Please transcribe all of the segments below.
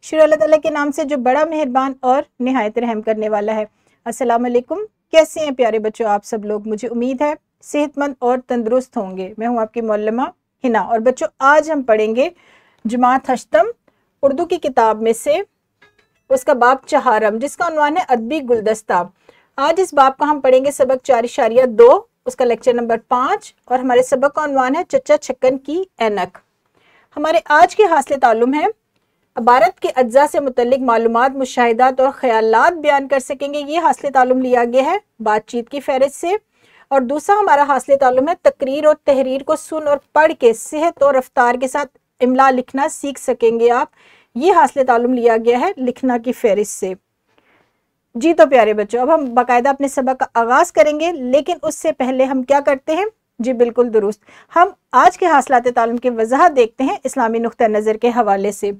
शुरू अल्लाह ताला के नाम से जो बड़ा मेहरबान और निहायत रहम करने वाला है। अस्सलाम वालेकुम। कैसे हैं प्यारे बच्चों आप सब लोग? मुझे उम्मीद है सेहतमंद और तंदुरुस्त होंगे। मैं हूं आपकी मौलमा हिना और बच्चों आज हम पढ़ेंगे जमात हश्तम उर्दू की किताब में से उसका बाब चहारम जिसका उन्वान है अदबी गुलदस्ता। आज इस बाब का हम पढ़ेंगे सबक 4.2, उसका लेक्चर नंबर 5 और हमारे सबक का उन्वान है चच्चा छक्कन की ऐनक। हमारे आज के हासिल तालुम है इबारत के अज्जा से मुतल्लिक मालूमात, मुशाहिदात और ख्यालात बयान कर सकेंगे। ये हासिल तालुम लिया गया है बातचीत की फहरिस्त से। और दूसरा हमारा हासिल तालुम है तकरीर और तहरीर को सुन और पढ़ के सेहत और रफ्तार के साथ इमला लिखना सीख सकेंगे आप। ये हासिल तालुम लिया गया है लिखना की फहरिस्त से। जी तो प्यारे बच्चों अब हम बाकायदा अपने सबक का आगाज करेंगे, लेकिन उससे पहले हम क्या करते हैं? जी बिल्कुल दुरुस्त, हम आज के हासिलात तालुम की वजाहत देखते हैं इस्लामी नुक्ता नज़र के हवाले से।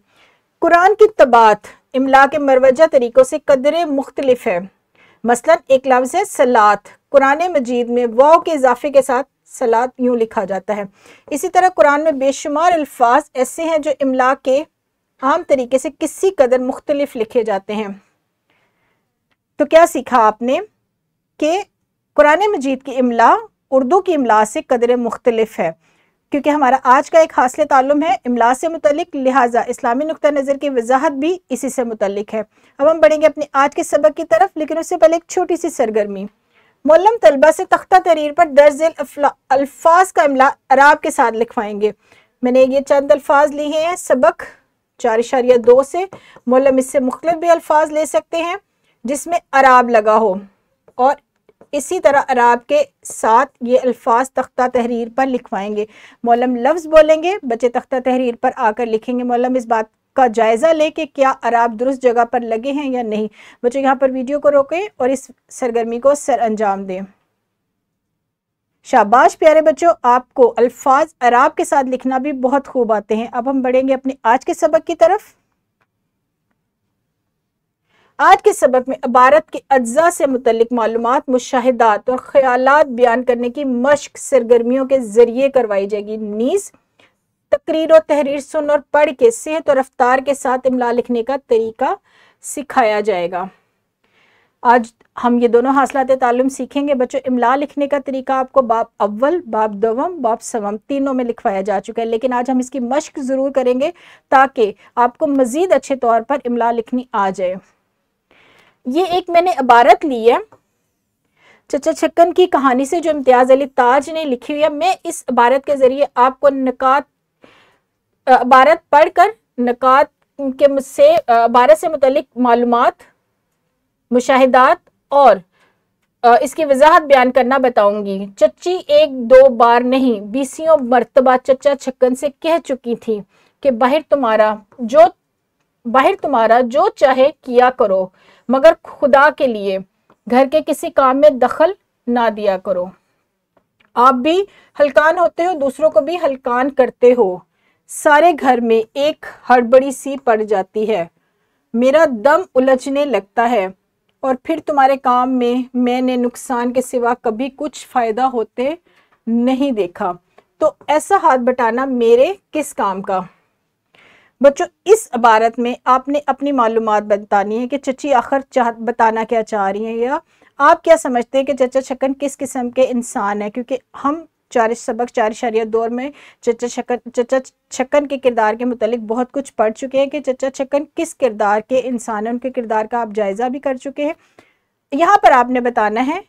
कुरान की तबात इमला के मरवजा तरीक़ों से कदरे मुख्तलिफ है। मसलन एक लफ्ज़ है सलात, कुरान मजीद में वाव के इजाफे के साथ सलात यूँ लिखा जाता है। इसी तरह कुरान में बेशुमार अल्फाज ऐसे हैं जो इमला के आम तरीके से किसी कदर मुख्तलिफ लिखे जाते हैं। तो क्या सीखा आपने कि कुरान मजीद की इमला उर्दू की इमला से कदरे मुख्तलिफ है, क्योंकि हमारा आज का एक हासिल ताल्लुम है इमला से मुतल्लिक, लिहाजा इस्लामी नुक्ता नज़र की वजाहत भी इसी से मुतल्लिक है। अब हम बढ़ेंगे अपने आज के सबक की तरफ, लेकिन उससे पहले एक छोटी सी सरगर्मी। मुअल्लिम तलबा से तख्ता तहरीर पर दर्ज अल्फाज का इमला अराब के साथ लिखवाएंगे। मैंने ये चंद अल्फाज लिए हैं सबक 4.2 से। मुअल्लिम इससे मुख्तलिफ भी अल्फाज ले सकते हैं जिसमें अराब लगा हो, और इसी तरह अराब के साथ ये अल्फाज तख्ता तहरीर पर लिखवाएंगे। मौलम लफ्ज़ बोलेंगे, बच्चे तख्ता तहरीर पर आकर लिखेंगे। मौलम इस बात का जायज़ा ले कि क्या अराब दुरुस्त जगह पर लगे हैं या नहीं। बच्चों यहाँ पर वीडियो को रोकें और इस सरगर्मी को सर अंजाम दें। शाबाश प्यारे बच्चों, आपको अल्फाज अराब के साथ लिखना भी बहुत खूब आते हैं। अब हम बढ़ेंगे अपने आज के सबक की तरफ। आज के सबक में इबारत के अज्जा से मुतल्लिक मालूमात, मुशाहिदात और ख्यालात बयान करने की मश्क सरगर्मियों के जरिए करवाई जाएगी। नीज तकरीर और तहरीर सुन और पढ़ के सेहत और रफ्तार के साथ इमला लिखने का तरीका सिखाया जाएगा। आज हम ये दोनों हासिलात ताल्लुम सीखेंगे। बच्चों इमला लिखने का तरीका आपको बाब अव्वल, बाब दवम, बाब सवम तीनों में लिखवाया जा चुका है, लेकिन आज हम इसकी मश्क ज़रूर करेंगे ताकि आपको मज़ीद अच्छे तौर पर इमला लिखनी आ जाए। ये एक मैंने इबारत ली है चच्चा छक्कन की कहानी से जो इम्तियाज़ अली ताज ने लिखी हुई है। मैं इस इबारत के ज़रिए आपको नकात इबारत पढ़कर नकात के मुझसे इबारत से मुतल्लिक मालूमात, मुशाहिदात और इसकी वजाहत बयान करना बताऊंगी। चच्ची एक दो बार नहीं 20 मरतबा चच्चा छक्कन से कह चुकी थी कि बाहर तुम्हारा जो चाहे किया करो, मगर खुदा के लिए घर के किसी काम में दखल ना दिया करो। आप भी हलकान होते हो, दूसरों को भी हलकान करते हो। सारे घर में एक हड़बड़ी सी पड़ जाती है, मेरा दम उलझने लगता है, और फिर तुम्हारे काम में मैंने नुकसान के सिवा कभी कुछ फ़ायदा होते नहीं देखा, तो ऐसा हाथ बटाना मेरे किस काम का। बच्चों इस इबारत में आपने अपनी मालूमात बतानी है कि चच्ची आखिर बताना क्या चाह रही हैं, या आप क्या समझते हैं कि चच्चा छक्कन किस किस्म के इंसान है। क्योंकि हम सबक 4.2 में चच्चा छक्कन के किरदार के मुतालिक बहुत कुछ पढ़ चुके हैं कि चच्चा छक्कन किस किरदार के इंसान है, उनके किरदार का आप जायज़ा भी कर चुके हैं। यहाँ पर आपने बताना है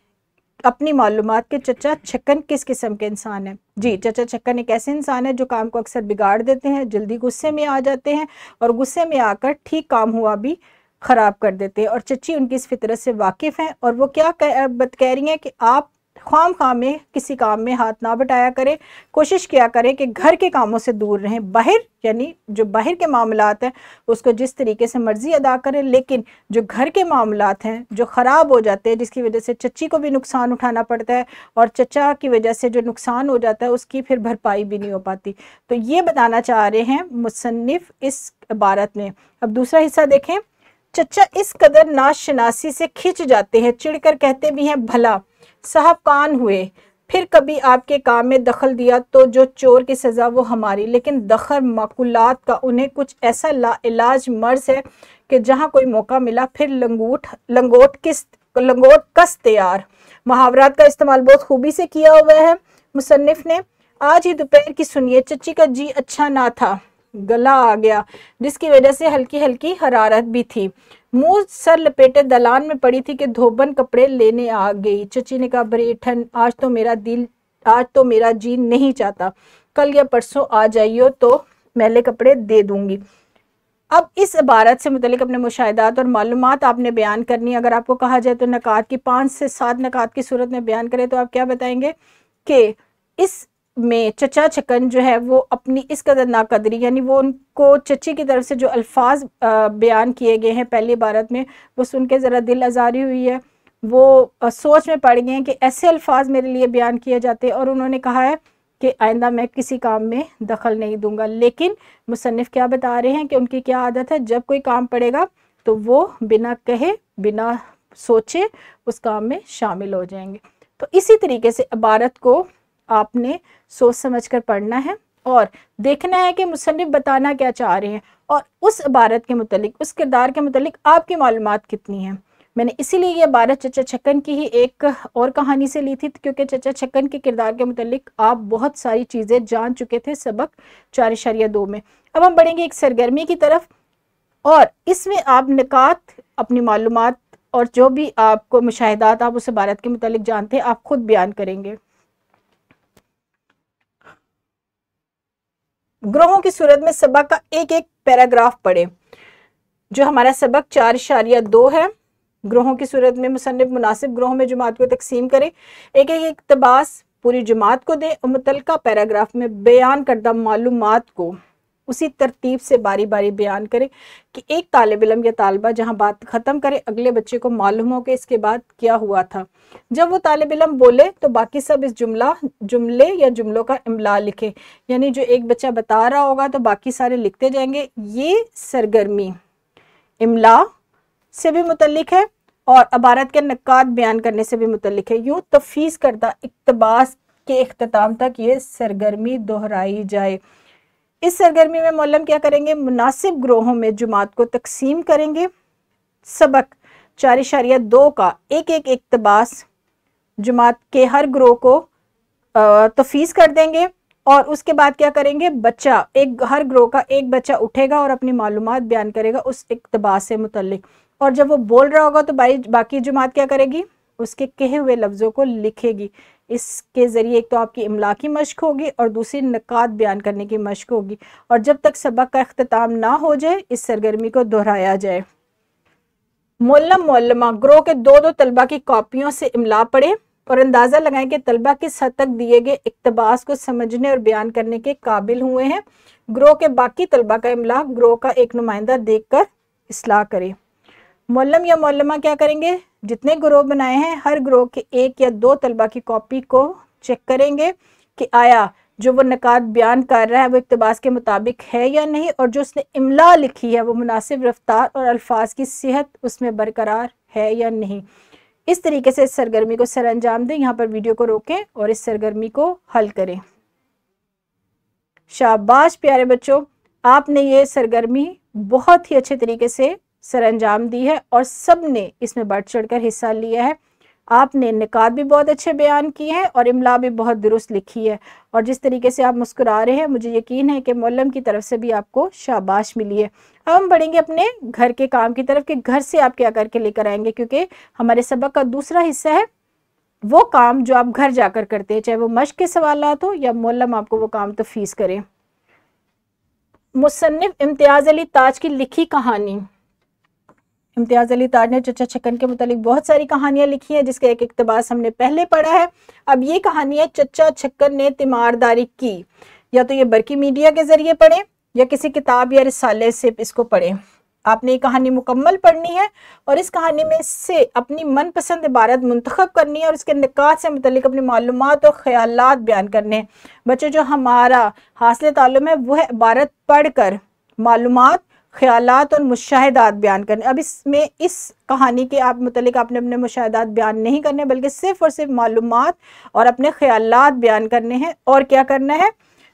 अपनी मालूमात के चच्चा छक्कन किस किस्म के इंसान है। जी चच्चा छक्कन एक ऐसे इंसान है जो काम को अक्सर बिगाड़ देते हैं, जल्दी गुस्से में आ जाते हैं और गुस्से में आकर ठीक काम हुआ भी ख़राब कर देते हैं। और चच्ची उनकी इस फितरत से वाकिफ़ हैं और वो क्या कह रही हैं कि आप ख्वाम में किसी काम में हाथ ना बटाया करें, कोशिश किया करें कि घर के कामों से दूर रहें। बाहर यानी जो बाहर के मामलात हैं उसको जिस तरीके से मर्जी अदा करें, लेकिन जो घर के मामलात हैं जो ख़राब हो जाते हैं, जिसकी वजह से चच्ची को भी नुकसान उठाना पड़ता है और चचा की वजह से जो नुकसान हो जाता है उसकी फिर भरपाई भी नहीं हो पाती, तो ये बताना चाह रहे हैं मुसन्निफ इस इबारत में। अब दूसरा हिस्सा देखें। चचा इस कदर नाशनासी से खिंच जाते हैं, चिढ़कर कहते भी हैं भला साहब कान हुए, फिर कभी आपके काम में दखल दिया तो जो चोर की सज़ा वो हमारी, लेकिन दखल माकुलात का उन्हें कुछ ऐसा लाइलाज मर्ज है कि जहाँ कोई मौका मिला फिर लंगोट कस तैयार। मुहावरात का इस्तेमाल बहुत खूबी से किया हुआ है मुसन्निफ ने। आज ही दोपहर की सुनिए, चच्ची का जी अच्छा ना था, गला आ गया, जिसकी वजह से हल्की हल्की हरारत भी थी। मुंह सर लपेटे दलान में पड़ी थी कि धोबन कपड़े लेने आ गई। चची ने कहा, बड़ी ठंड, आज तो मेरा जी नहीं चाहता, कल या परसों आ जाइयो तो मैले कपड़े दे दूंगी। अब इस इबारत से मुतलिक अपने मुशाहिदात और मालूमात आपने बयान करनी है। अगर आपको कहा जाए तो नकात की 5 से 7 नकात की सूरत में बयान करें तो आप क्या बताएंगे कि इस में चचा छकन जो है वो अपनी इस कदर नाकदरी, यानी वो उनको चची की तरफ से जो अल्फाज बयान किए गए हैं पहली इबारत में, वो सुन के ज़रा दिल आज़ारी हुई है। वो सोच में पड़ गए हैं कि ऐसे अल्फाज मेरे लिए बयान किए जाते, और उन्होंने कहा है कि आइंदा मैं किसी काम में दखल नहीं दूंगा। लेकिन मुसन्निफ क्या बता रहे हैं कि उनकी क्या आदत है, जब कोई काम पड़ेगा तो वो बिना कहे बिना सोचे उस काम में शामिल हो जाएंगे। तो इसी तरीके से इबारत को आपने सोच समझकर पढ़ना है और देखना है कि मुसन्निफ बताना क्या चाह रहे हैं, और उस इबारत के मुतलिक, उस किरदार के मुतलिक आपकी मालूमात कितनी हैं। मैंने इसीलिए ये इबारत चचा छक्कन की ही एक और कहानी से ली थी, क्योंकि चचा छक्कन के किरदार के मुतलिक आप बहुत सारी चीज़ें जान चुके थे सबक 4.2 में। अब हम बढ़ेंगे एक सरगर्मी की तरफ, और इसमें आप निकात, अपनी मालूमात और जो भी आपको मुशाहिदात आप उस इबारत के मुतलिक जानते हैं आप खुद बयान करेंगे। ग्रोहों की सूरत में सबक का एक एक पैराग्राफ पढ़े। जो हमारा सबक 4.2 है, ग्रोहों की सूरत में मुसन्निफ मुनासिब ग्रोहों में जमात को तकसीम करें, एक एक इक्तबास पूरी जमात को दें और मुतलका पैराग्राफ में बयान करदा मालूमात को उसी तरतीब से बारी बारी बयान करें कि एक तालिब इल्म या तालिबा जहां बात ख़त्म करे अगले बच्चे को मालूम हो कि इसके बाद क्या हुआ था। जब वो तालिब इल्म बोले तो बाकी सब इस जुमले या जुमलों का इमला लिखे, यानी जो एक बच्चा बता रहा होगा तो बाकी सारे लिखते जाएंगे। ये सरगर्मी इमला से भी मुतल्लिक है और इबारत के नकात बयान करने से भी मुतल्लिक है। यूँ तफीज़ करदा इक्तबास के इख्तिताम तक ये सरगर्मी दोहराई जाए। इस सरगर्मी में मौलम क्या करेंगे, मुनासिब ग्रोहों में जुमात को तकसीम करेंगे। सबक 4.2 का एक एक इक्तबास जुमात के हर ग्रोह को तफीज़ कर देंगे, और उसके बाद क्या करेंगे, बच्चा हर ग्रोह का एक बच्चा उठेगा और अपनी मालूमात बयान करेगा उस इक्तबास से मुतल्लिक, और जब वो बोल रहा होगा तो बाकी जुमात क्या करेगी, उसके कहे हुए लफ्ज़ों को लिखेगी। इसके ज़रिए एक तो आपकी इमला की मश्क होगी और दूसरी नकात बयान करने की मश्क होगी, और जब तक सबक का अख्तिताम ना हो जाए इस सरगर्मी को दोहराया जाए। मौलम मौलमा ग्रोह के 2-2 तलबा की कॉपियों से इमला पढ़े और अंदाज़ा लगाएं कि तलबा किस हद तक दिए गए इक्तबास को समझने और बयान करने के काबिल हुए हैं। ग्रोह के बाकी तलबा का इमला ग्रोह का एक नुमाइंदा देखकर इस्लाह करें। मौलम या मौलमा क्या करेंगे, जितने ग्रोह बनाए हैं हर ग्रोह के 1 या 2 तलबा की कॉपी को चेक करेंगे कि आया जो वो नकात बयान कर रहा है वो इक्तबास के मुताबिक है या नहीं, और जो उसने इमला लिखी है वो मुनासिब रफ्तार और अल्फाज की सेहत उसमें बरकरार है या नहीं। इस तरीके से इस सरगर्मी को सर अंजाम दें। यहाँ पर वीडियो को रोकें और इस सरगर्मी को हल करें। शाबाश प्यारे बच्चों, आपने ये सरगर्मी बहुत ही अच्छे तरीके से सर अंजाम दी है और सब ने इसमें बढ़ चढ़कर हिस्सा लिया है। आपने निकात भी बहुत अच्छे बयान किए हैं और इमला भी बहुत दुरुस्त लिखी है, और जिस तरीके से आप मुस्कुरा रहे हैं मुझे यकीन है कि मौलम की तरफ से भी आपको शाबाश मिली है। अब हम बढ़ेंगे अपने घर के काम की तरफ कि घर से आप क्या करके लेकर आएंगे, क्योंकि हमारे सबक का दूसरा हिस्सा है वो काम जो आप घर जाकर करते हैं, चाहे वो मश्क के सवालात हो या मौलम आपको वो काम तफीज़ करें। मुसन्निफ इम्तियाज़ अली ताज की लिखी कहानी। इम्तियाज़ अली ताज ने चचा छक्कन के मुतालिक बहुत सारी कहानियाँ लिखी हैं, जिसका एक इक्तबास हमने पहले पढ़ा है। अब ये कहानी है चचा छक्कन ने तीमारदारी की। या तो ये बरकी मीडिया के ज़रिए पढ़ें या किसी किताब या रिसाले से इसको पढ़ें। आपने ये कहानी मुकम्मल पढ़नी है और इस कहानी में से अपनी मनपसंद इबारत मुंतखब करनी है और इसके निकात से मुतल्लिक अपनी मालूमात और ख्यालात बयान करने हैं। बच्चों, जो हमारा हासिल ताल्लुम है वो है इबारत पढ़ कर मालूमात ख्यालात और मुशाहिदात बयान करने। अब इसमें इस कहानी के आप मुतलिक आपने अपने मुशाहिदात बयान नहीं करने, बल्कि सिर्फ और सिर्फ मालूमात और अपने ख्यालात बयान करने हैं। और क्या करना है,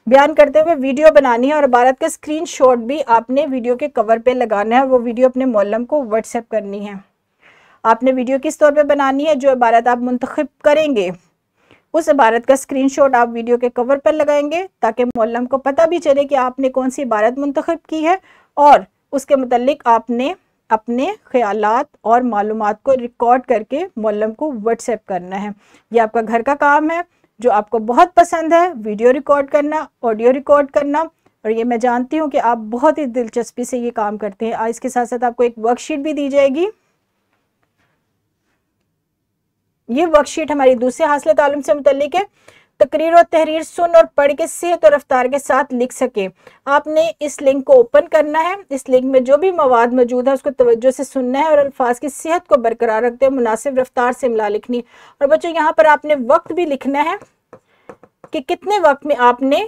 बयान करते हुए वीडियो बनानी है और इबारत का स्क्रीनशॉट भी आपने वीडियो के कवर पे लगाना है। वो वीडियो अपने मौलम को व्हाट्सएप करनी है। आपने वीडियो किस तौर पे बनानी है, जो इबारत आप मुंतखब करेंगे उस इबारत का स्क्रीनशॉट आप वीडियो के कवर पर लगाएंगे, ताकि मौलम को पता भी चले कि आपने कौन सी इबारत मुंतखब की है और उसके मुतल्लिक आपने अपने ख्यालात और मालूमात को रिकॉर्ड करके मौलम को व्हाट्सएप करना है। ये आपका घर का काम है जो आपको बहुत पसंद है, वीडियो रिकॉर्ड करना, ऑडियो रिकॉर्ड करना। और ये मैं जानती हूँ कि आप बहुत ही दिलचस्पी से ये काम करते हैं। इसके साथ साथ आपको एक वर्कशीट भी दी जाएगी। ये वर्कशीट हमारी दूसरे हासिल तालीम से मुतल्लिक है। तकरीर और तहरीर सुन और पढ़ के सेहत और रफ्तार के साथ लिख सके। आपने इस लिंक को ओपन करना है। इस लिंक में जो भी मवाद मौजूद है उसको तवज्जो से सुनना है और अल्फाज की सेहत को बरकरार रखते हुए मुनासिब रफ्तार से इमला लिखनी। और बच्चों यहाँ पर आपने वक्त भी लिखना है कि कितने वक्त में आपने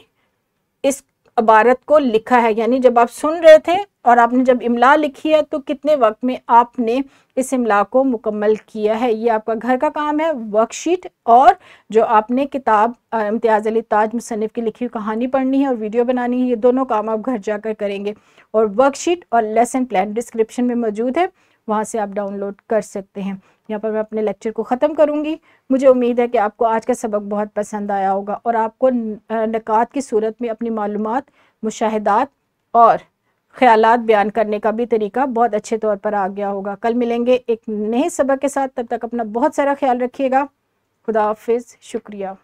इस इबारत को लिखा है, यानी जब आप सुन रहे थे और आपने जब इमला लिखी है तो कितने वक्त में आपने इस इमला को मुकम्मल किया है। ये आपका घर का काम है। वर्कशीट और जो आपने किताब इम्तियाज़ अली ताज मुसन्निफ की लिखी हुई कहानी पढ़नी है और वीडियो बनानी है, ये दोनों काम आप घर जाकर करेंगे। और वर्कशीट और लेसन प्लान डिस्क्रिप्शन में मौजूद है, वहाँ से आप डाउनलोड कर सकते हैं। यहाँ पर मैं अपने लेक्चर को ख़त्म करूँगी। मुझे उम्मीद है कि आपको आज का सबक बहुत पसंद आया होगा और आपको नकात की सूरत में अपनी मालूमात, मुशाहिदात और ख़यालात बयान करने का भी तरीका बहुत अच्छे तौर पर आ गया होगा। कल मिलेंगे एक नए सबक के साथ, तब तक अपना बहुत सारा ख्याल रखिएगा। खुदा हाफिज़, शुक्रिया।